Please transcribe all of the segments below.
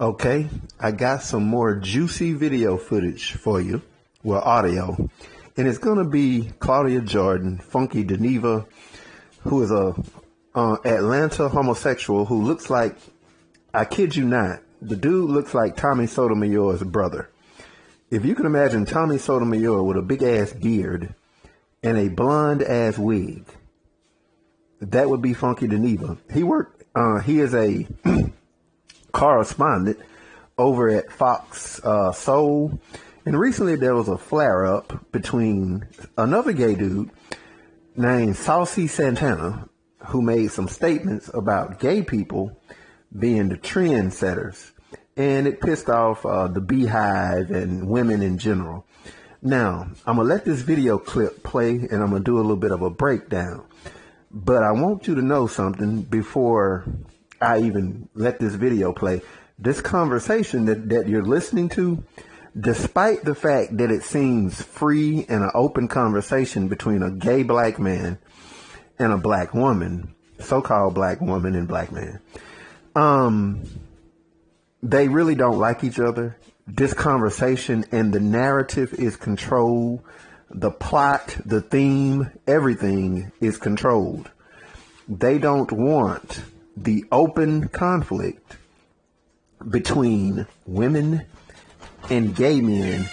Okay, I got some more juicy video footage for you, well, audio, and it's gonna be Claudia Jordan, Funky Geneva, who is a Atlanta homosexual who looks like, I kid you not, the dude looks like Tommy Sotomayor's brother. If you can imagine Tommy Sotomayor with a big ass beard and a blonde ass wig, that would be Funky Geneva. He is a correspondent over at Fox Soul, and recently there was a flare-up between another gay dude named Saucy Santana, who made some statements about gay people being the trendsetters, and it pissed off the Beehive and women in general. Now, I'm going to let this video clip play, and I'm going to do a little bit of a breakdown, but I want you to know something before I even let this video play. This conversation that you're listening to, despite the fact that it seems free and an open conversation between a gay black man and a black woman, so-called black woman and black man, they really don't like each other. This conversation and the narrative is controlled. The plot, the theme, everything is controlled. They don't want the open conflict between women and gay men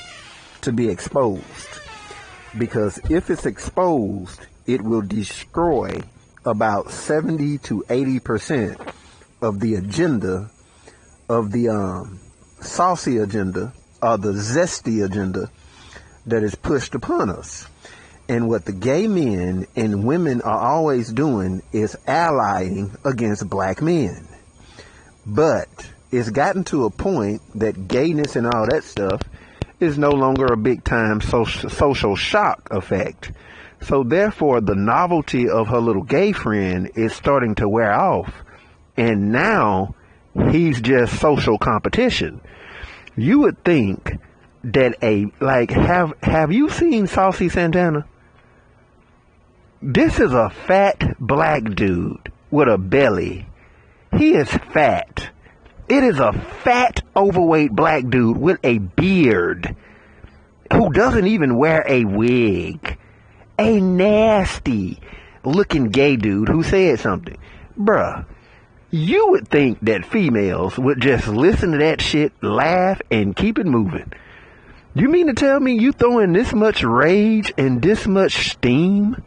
to be exposed, because if it's exposed, it will destroy about 70 to 80% of the agenda of the saucy agenda, or the zesty agenda that is pushed upon us. And what the gay men and women are always doing is allying against black men. But it's gotten to a point that gayness and all that stuff is no longer a big time social shock effect. So therefore, the novelty of her little gay friend is starting to wear off. And now he's just social competition. You would think that have you seen Saucy Santana? This is a fat black dude with a belly. He is fat. It is a fat, overweight black dude with a beard who doesn't even wear a wig. A nasty looking gay dude who said something. Bruh, you would think that females would just listen to that shit, laugh, and keep it moving. You mean to tell me you throwing this much rage and this much steam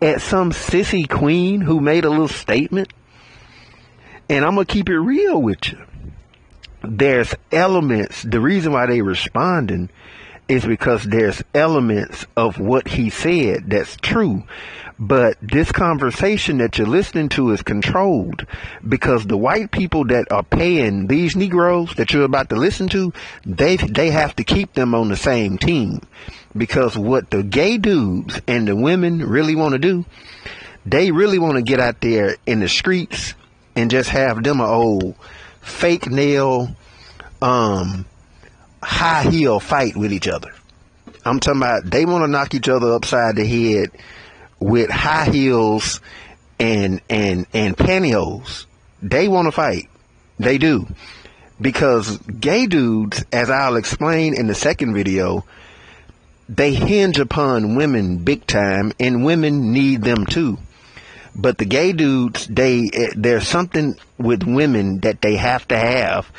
at some sissy queen who made a little statement? And I'm going to keep it real with you. There's elements. The reason why they responding is because there's elements of what he said that's true. But this conversation that you're listening to is controlled, because the white people that are paying these Negroes that you're about to listen to, they have to keep them on the same team. Because what the gay dudes and the women really want to do, they really want to get out there in the streets and just have them a old fake nail, high heel fight with each other. I'm talking about they want to knock each other upside the head with high heels and pantyhose. They want to fight. They do. Because gay dudes, as I'll explain in the second video, they hinge upon women big time, and women need them too. But the gay dudes, there's something with women that they have to have.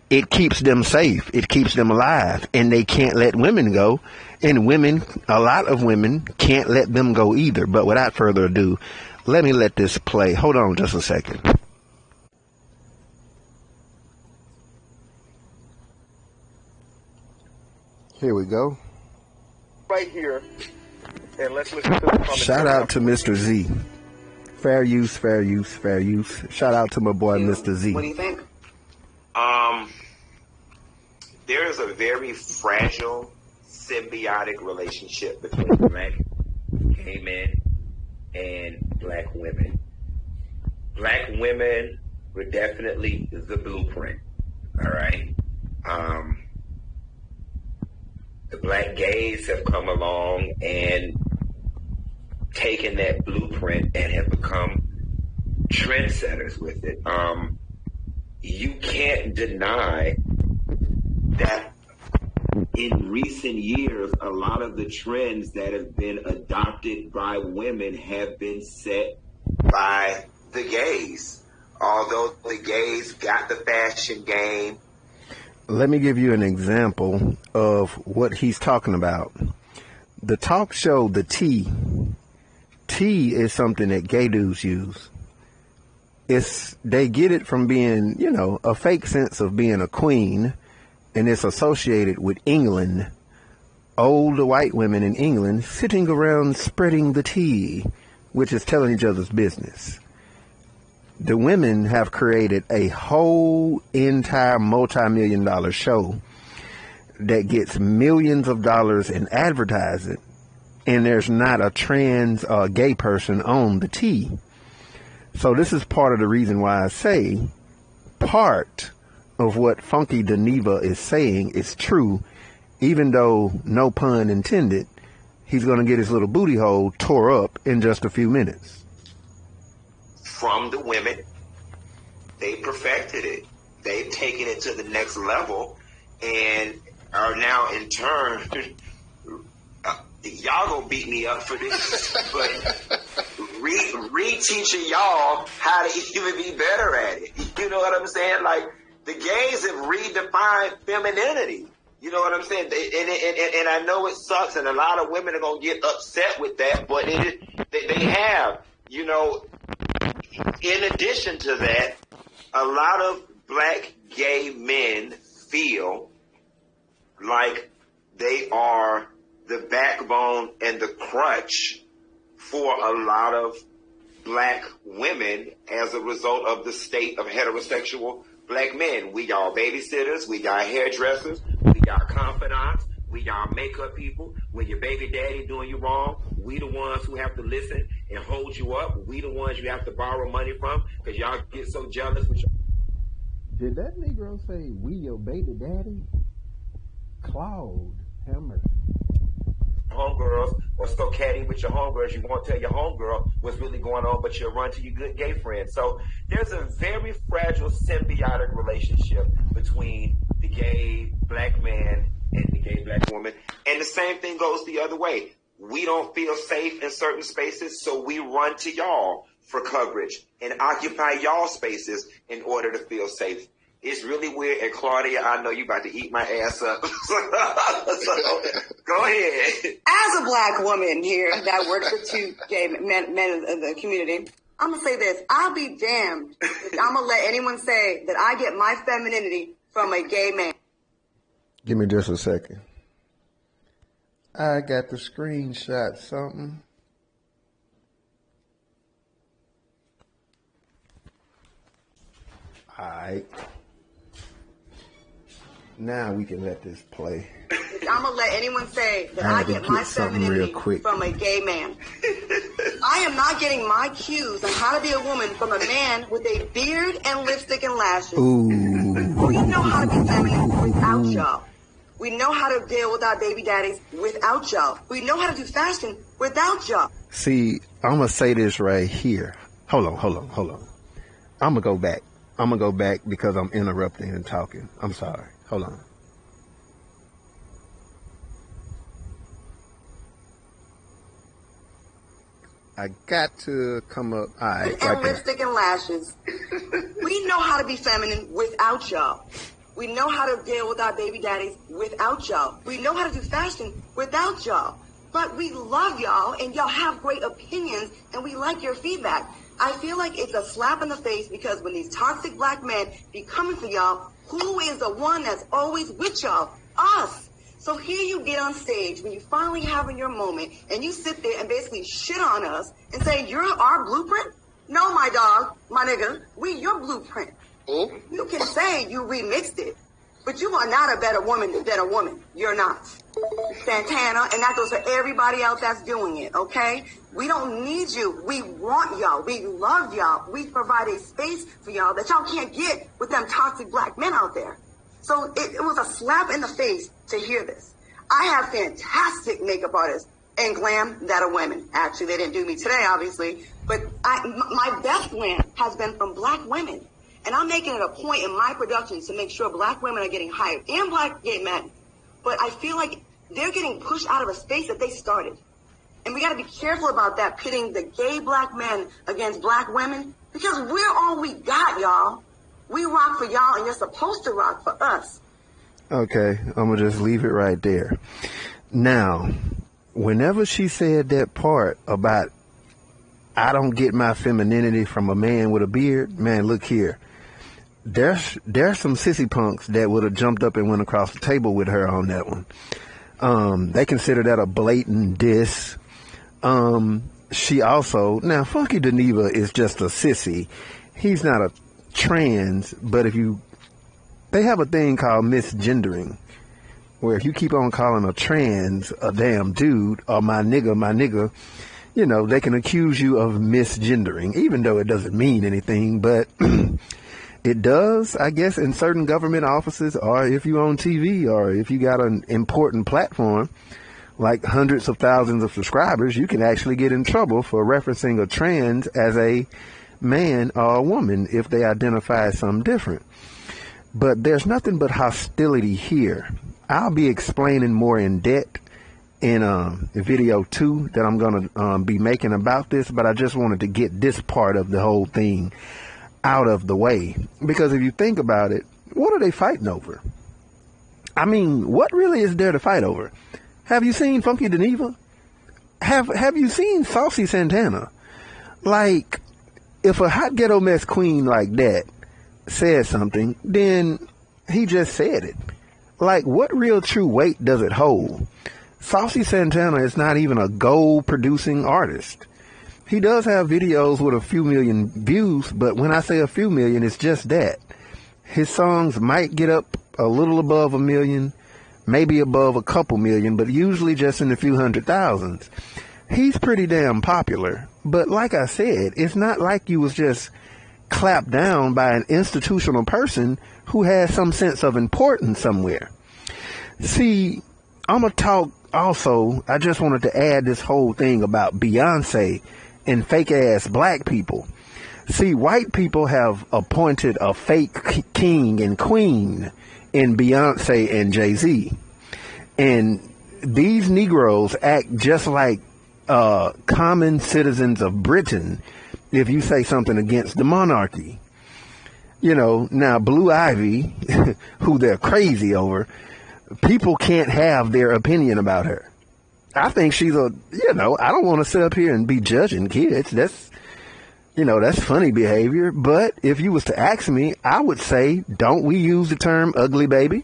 It keeps them safe. It keeps them alive. And they can't let women go. And women, a lot of women, can't let them go either. But without further ado, let me let this play. Hold on just a second. Here we go. Right here. And let's listen to the comments. Shout out to Mr. Z. Fair use, fair use, fair use. Shout out to my boy, Mr. Z. What do you think? There is a very fragile, symbiotic relationship between black gay men and black women. Black women were definitely the blueprint. All right. The black gays have come along and taken that blueprint and have become trendsetters with it. you can't deny that in recent years, a lot of the trends that have been adopted by women have been set by the gays. Although the gays got the fashion game. Let me give you an example of what he's talking about. The talk show, the T is something that gay dudes use. They get it from being, a fake sense of being a queen, and it's associated with England. Old white women in England sitting around spreading the tea, which is telling each other's business. The women have created a whole entire multi-million-dollar show that gets millions of dollars in advertising, and there's not a trans or gay person on the T. So this is part of the reason why I say part of what Funky Deneva is saying is true, even though, no pun intended, he's going to get his little booty hole tore up in just a few minutes. From the women, they perfected it. They've taken it to the next level and are now in turn, y'all gonna beat me up for this, but re-teaching y'all how to even be better at it. You know what I'm saying? Like, the gays have redefined femininity. You know what I'm saying? And I know it sucks, and a lot of women are gonna get upset with that, but they have. In addition to that, a lot of black gay men feel like they are the backbone and the crutch for a lot of black women as a result of the state of heterosexual black men. We got babysitters, we got hairdressers, we got confidants, we got makeup people. When your baby daddy doing you wrong, we the ones who have to listen and hold you up. We the ones you have to borrow money from because y'all get so jealous. Did that Negro say, we your baby daddy? Claude Hammer. Homegirls, or so catty with your homegirls, you won't tell your homegirl what's really going on, but you'll run to your good gay friend. So there's a very fragile symbiotic relationship between the gay black man and the gay black woman. And the same thing goes the other way. We don't feel safe in certain spaces, so we run to y'all for coverage and occupy y'all spaces in order to feel safe. It's really weird, and Claudia, I know you about to eat my ass up. So, go ahead. As a black woman here that works with two gay men in the community, I'm going to say this. I'll be damned if I'm going to let anyone say that I get my femininity from a gay man. Give me just a second. I got the screenshot something. All right. Now we can let this play. I'm going to let anyone say that I get my femininity from a gay man. I am not getting my cues on how to be a woman from a man with a beard and lipstick and lashes. Ooh. We know how to be feminine without y'all. We know how to deal with our baby daddies without y'all. We know how to do fashion without y'all. See, I'm going to say this right here. Hold on. I'm going to go back. I'm going to go back because I'm interrupting and talking. I'm sorry. Hold on. I got to come up. All right. And right lipstick and lashes. We know how to be feminine without y'all. We know how to deal with our baby daddies without y'all. We know how to do fashion without y'all. But we love y'all, and y'all have great opinions, and we like your feedback. I feel like it's a slap in the face because when these toxic black men be coming for y'all, who is the one that's always with y'all? Us. So here you get on stage when you finally having your moment, and you sit there and basically shit on us and say, you're our blueprint? No, my dog, my nigga, we your blueprint. You can say you remixed it, but you are not a better woman than a woman. You're not. Santana, and that goes for everybody else that's doing it, okay? We don't need you. We want y'all. We love y'all. We provide a space for y'all that y'all can't get with them toxic black men out there. So it was a slap in the face to hear this. I have fantastic makeup artists and glam that are women. Actually, they didn't do me today, obviously, but my best glam has been from black women. And I'm making it a point in my productions to make sure black women are getting hired and black gay men. But I feel like they're getting pushed out of a space that they started. And we got to be careful about that, pitting the gay black men against black women, because we're all we got, y'all. We rock for y'all, and you're supposed to rock for us. Okay, I'm going to just leave it right there. Now, whenever she said that part about, I don't get my femininity from a man with a beard, man, look here. There's some sissy punks that would have jumped up and went across the table with her on that one. They consider that a blatant diss. She also, now Funky Deneva is just a sissy. He's not a trans, but they have a thing called misgendering, where if you keep on calling a trans a damn dude, or my nigga, you know, they can accuse you of misgendering, even though it doesn't mean anything, but it does, I guess, in certain government offices, or if you on TV, or if you got an important platform, like hundreds of thousands of subscribers, you can actually get in trouble for referencing a trans as a man or a woman if they identify as something different. But there's nothing but hostility here. I'll be explaining more in depth in video 2 that I'm going to be making about this, but I just wanted to get this part of the whole thing out of the way. Because if you think about it, what are they fighting over? I mean, what really is there to fight over? Have you seen Funky Deneva? Have you seen Saucy Santana? Like, if a hot ghetto mess queen like that said something, then he just said it. Like, what real true weight does it hold? Saucy Santana is not even a gold producing artist. He does have videos with a few million views, but when I say a few million, it's just that. His songs might get up a little above 1 million, maybe above a couple million, but usually just in a few hundred thousands. He's pretty damn popular, but like I said, it's not like you was just clapped down by an institutional person who has some sense of importance somewhere. See, I'm gonna talk also, I just wanted to add this whole thing about Beyonce and fake ass black people. See, white people have appointed a fake king and queen in Beyonce and Jay-Z. And these Negroes act just like common citizens of Britain if you say something against the monarchy. You know, now Blue Ivy, who they're crazy over, people can't have their opinion about her. I think she's I don't want to sit up here and be judging kids. That's funny behavior. But if you was to ask me, I would say, don't we use the term ugly baby?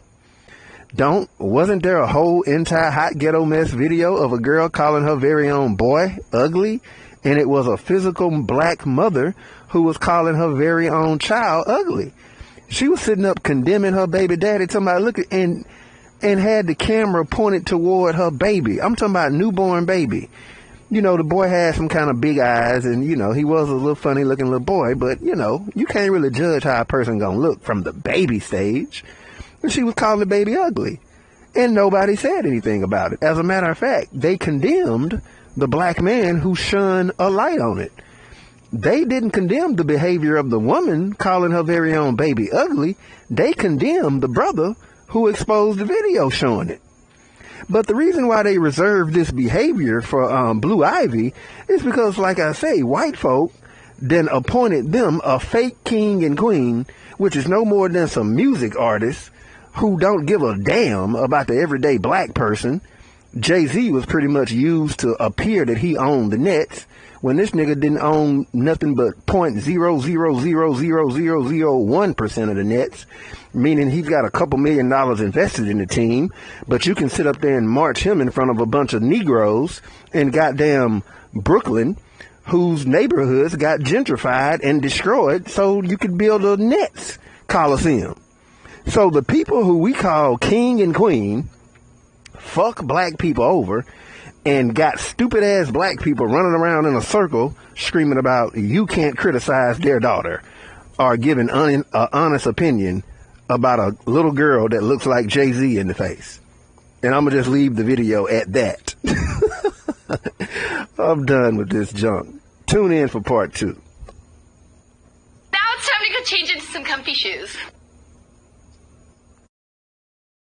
Wasn't there a whole entire hot ghetto mess video of a girl calling her very own boy ugly? And it was a physical black mother who was calling her very own child ugly. She was sitting up condemning her baby daddy, talking about, look, and had the camera pointed toward her baby. I'm talking about newborn baby. You know, the boy had some kind of big eyes, and, you know, he was a little funny looking little boy, but, you know, you can't really judge how a person gonna look from the baby stage. And she was calling the baby ugly. And nobody said anything about it. As a matter of fact, they condemned the black man who shone a light on it. They didn't condemn the behavior of the woman calling her very own baby ugly. They condemned the brother who exposed the video showing it. But the reason why they reserved this behavior for Blue Ivy is because, like I say, white folk then appointed them a fake king and queen, which is no more than some music artists who don't give a damn about the everyday black person. Jay-Z was pretty much used to appear that he owned the Nets when this nigga didn't own nothing but 0.0000001% of the Nets, meaning he's got a couple $1 million invested in the team, but you can sit up there and march him in front of a bunch of Negroes in goddamn Brooklyn, whose neighborhoods got gentrified and destroyed so you could build a Nets Coliseum. So the people who we call king and queen fuck black people over and got stupid ass black people running around in a circle screaming about you can't criticize their daughter or giving an honest opinion about a little girl that looks like Jay-Z in the face. And I'm gonna just leave the video at that. I'm done with this junk. Tune in for part 2. Now it's time to go change into some comfy shoes.